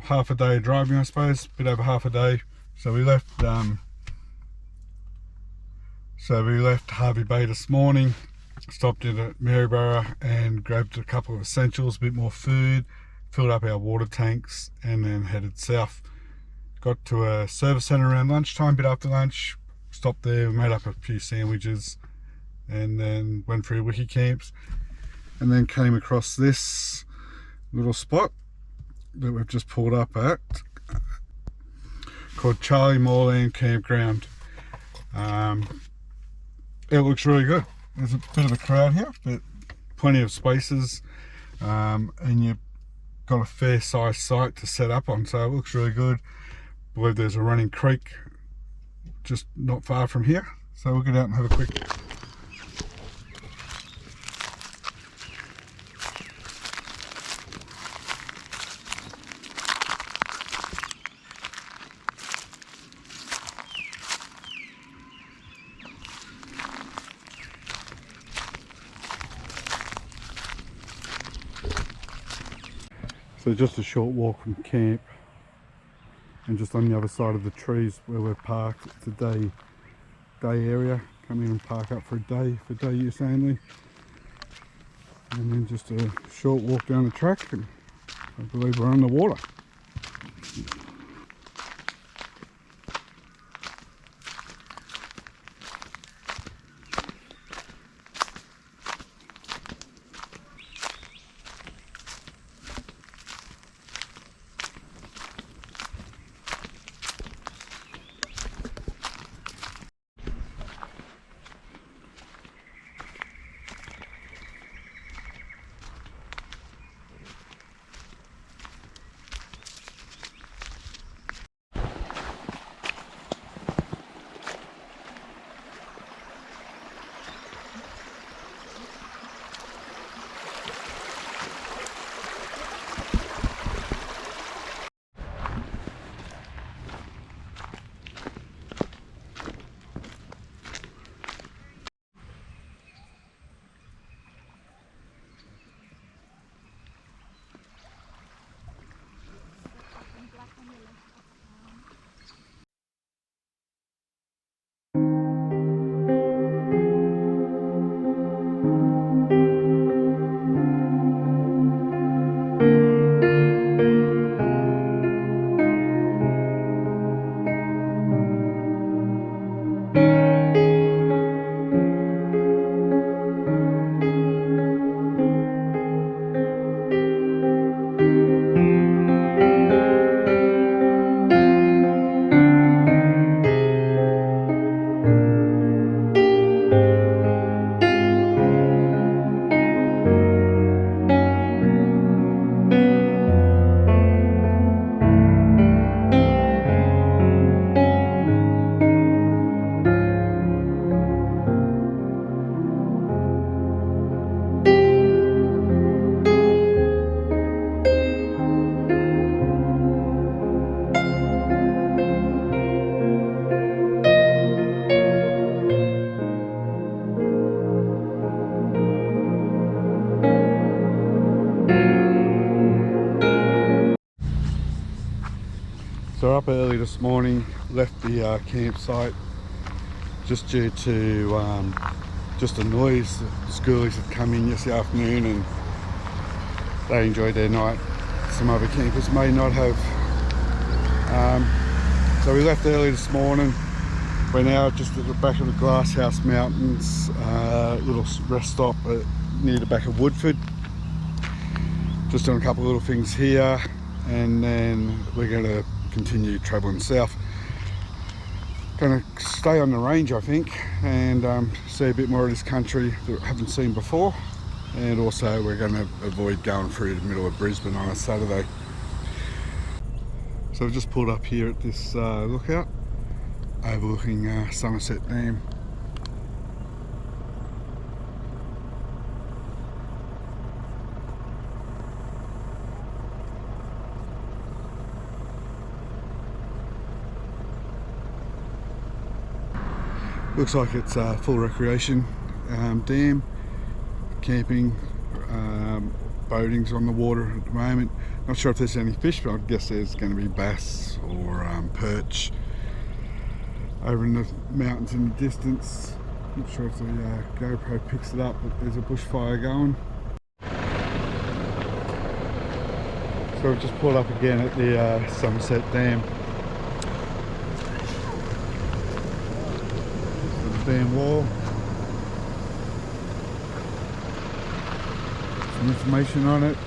half a day driving, I suppose, a bit over half a day. So we left Hervey Bay this morning, stopped in at Murwillumbah and grabbed a couple of essentials, a bit more food, filled up our water tanks, and then headed south. Got to a service centre around lunchtime, bit after lunch, stopped there, made up a few sandwiches, and then went through wiki camps, and then came across this little spot that we've just pulled up at, called Moreland Campground. It looks really good. There's a bit of a crowd here, but plenty of spaces, and you've got a fair sized site to set up on, so it looks really good. I believe there's a running creek just not far from here, so we'll get out and have a quick. So just a short walk from camp, and just on the other side of the trees where we're parked, it's a day area. Come in and park up for day use only. And then just a short walk down the track, and I believe we're on the water. So up early this morning, left the campsite just due to just a noise. The schoolies had come in yesterday afternoon and they enjoyed their night. Some other campers may not have. So we left early this morning. We're now just at the back of the Glasshouse Mountains, little rest stop near the back of Woodford. Just doing a couple of little things here, and then we're going to continue travelling south. Going to stay on the range, I think, and see a bit more of this country that we haven't seen before, and also we're going to avoid going through the middle of Brisbane on a Saturday. So I've just pulled up here at this lookout overlooking Somerset Dam. Looks like it's a full recreation dam, camping, boating's on the water at the moment. Not sure if there's any fish, but I guess there's going to be bass or perch over in the mountains in the distance. Not sure if the GoPro picks it up, but there's a bushfire going. So we've just pulled up again at the Sunset Dam. The dam wall. Some information on it.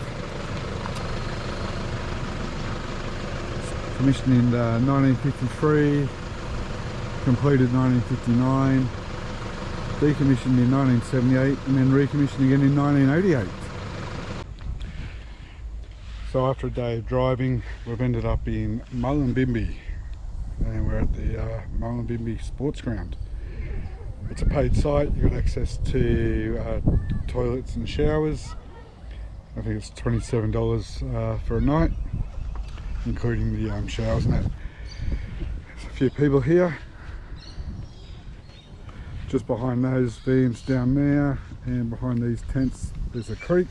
Commissioned in 1953, completed 1959, decommissioned in 1978, and then recommissioned again in 1988. So after a day of driving, we've ended up in Murwillumbah, and we're at the Murwillumbah Sports Ground. It's a paid site. You've got access to toilets and showers. I think it's $27 for a night, including the showers and that. There's a few people here. Just behind those vans down there, and behind these tents, there's a creek.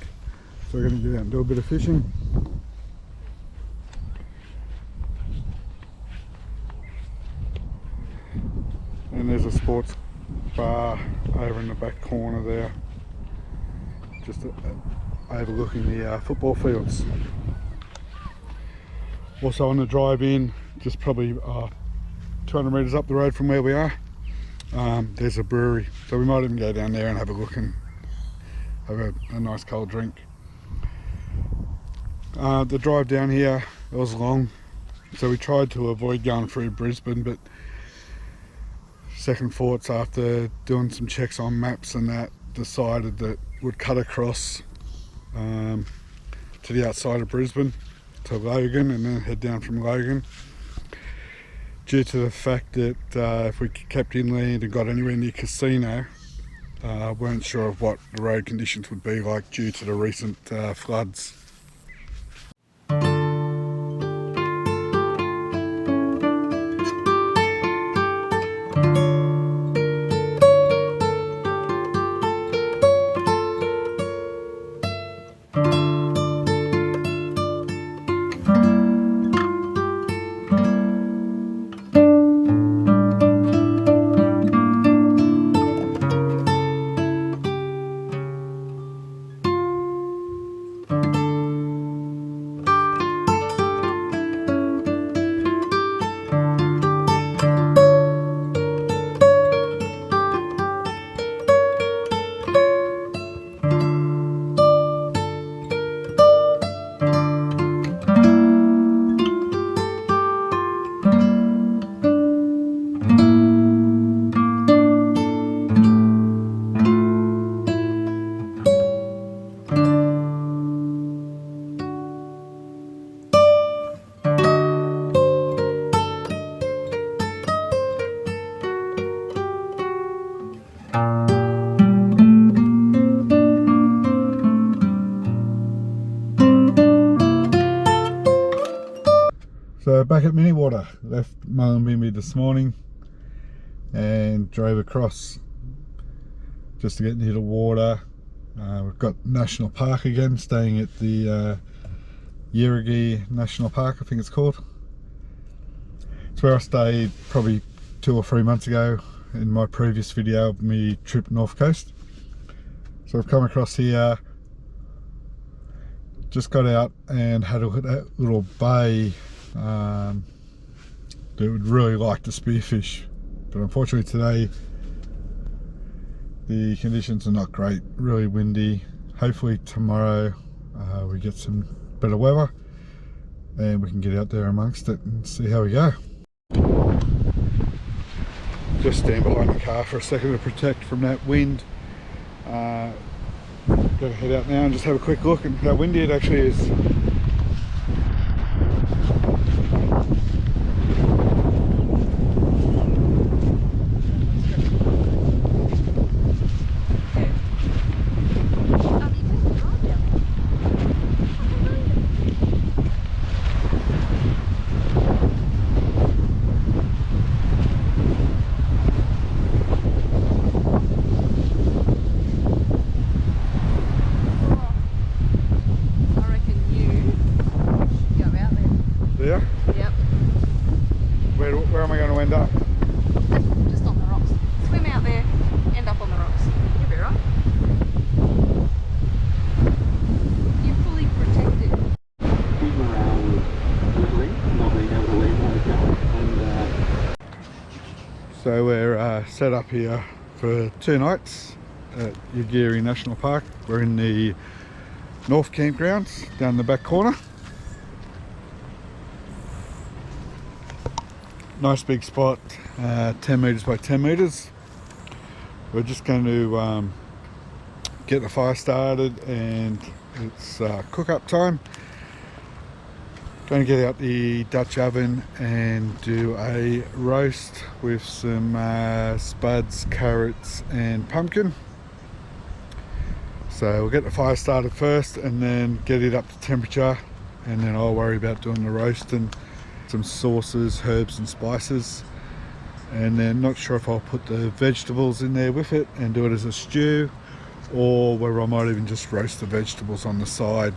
So we're going to get out and do a bit of fishing. And there's a sports bar over in the back corner there, just overlooking the football fields. Also on the drive in, just probably 200 metres up the road from where we are, there's a brewery, so we might even go down there and have a look and have a nice cold drink. The drive down here, it was long, so we tried to avoid going through Brisbane, but second thoughts after doing some checks on maps and that, decided that we'd cut across to the outside of Brisbane to Logan and then head down from Logan, due to the fact that if we kept inland and got anywhere near Casino, weren't sure of what the road conditions would be like due to the recent floods. So back at Miniwater, left Murwillumbah this morning and drove across just to get near the water. We've got National Park again, staying at the Yerrigy National Park, I think it's called. It's where I stayed probably 2 or 3 months ago in my previous video of me trip North Coast. So I've come across here, just got out and had a look at that little bay that would really like to spearfish, but unfortunately today the conditions are not great, really windy. Hopefully tomorrow we get some better weather and we can get out there amongst it and see how we go. Just stand behind the car for a second to protect from that wind. Gotta head out now and just have a quick look at how windy it actually is. Yep. Where am I going to end up? Just on the rocks. Swim out there, end up on the rocks. You'll be right. You're fully protected. So we're set up here for 2 nights at Yagiri National Park. We're in the North Campground down the back corner. Nice big spot, 10 metres by 10 metres. We're just going to get the fire started, and it's cook up time. Going to get out the Dutch oven and do a roast with some spuds, carrots and pumpkin. So we'll get the fire started first and then get it up to temperature, and then I'll worry about doing the roast and some sauces, herbs and spices. And then not sure if I'll put the vegetables in there with it and do it as a stew, or whether I might even just roast the vegetables on the side.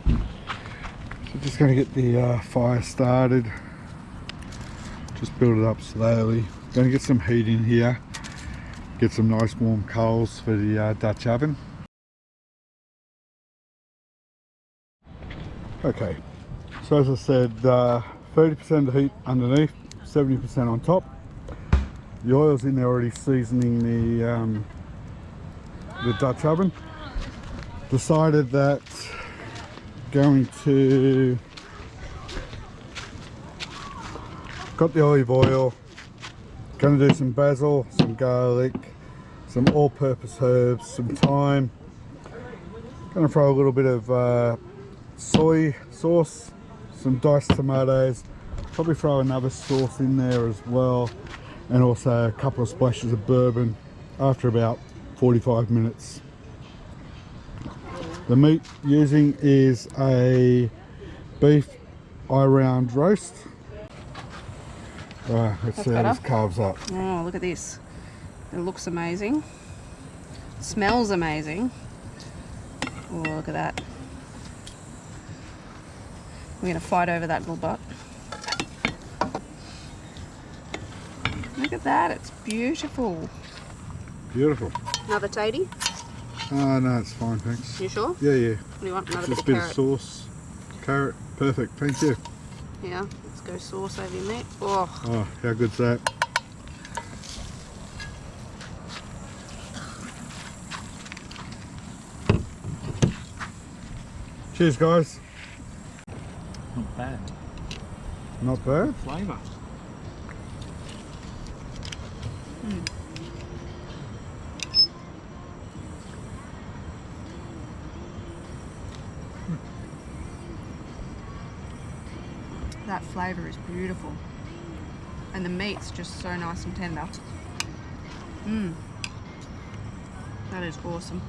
So just going to get the fire started, just build it up slowly. Going to get some heat in here, get some nice warm coals for the Dutch oven. Okay, so as I said, 30% of the heat underneath, 70% on top. The oil's in there already seasoning the Dutch oven. Decided that going to, got the olive oil, going to do some basil, some garlic, some all-purpose herbs, some thyme. Going to throw a little bit of soy sauce, some diced tomatoes, probably throw another sauce in there as well, and also a couple of splashes of bourbon after about 45 minutes. The meat using is a beef eye-round roast. Right, let's see how this carves up. Oh, look at this. It looks amazing. It smells amazing. Oh, look at that. We're going to fight over that little butt. Look at that, it's beautiful. Beautiful. Another tatey? Oh no, it's fine, thanks. You sure? Yeah, yeah. What do you want? Another Just bit a of bit carrot? of sauce. Carrot, perfect, thank you. Yeah, let's go sauce over your meat. Oh, Oh, how good's that? Cheers, guys. Not bad. Not bad. Flavour. that flavour is beautiful. And the meat's just so nice and tender. That is awesome.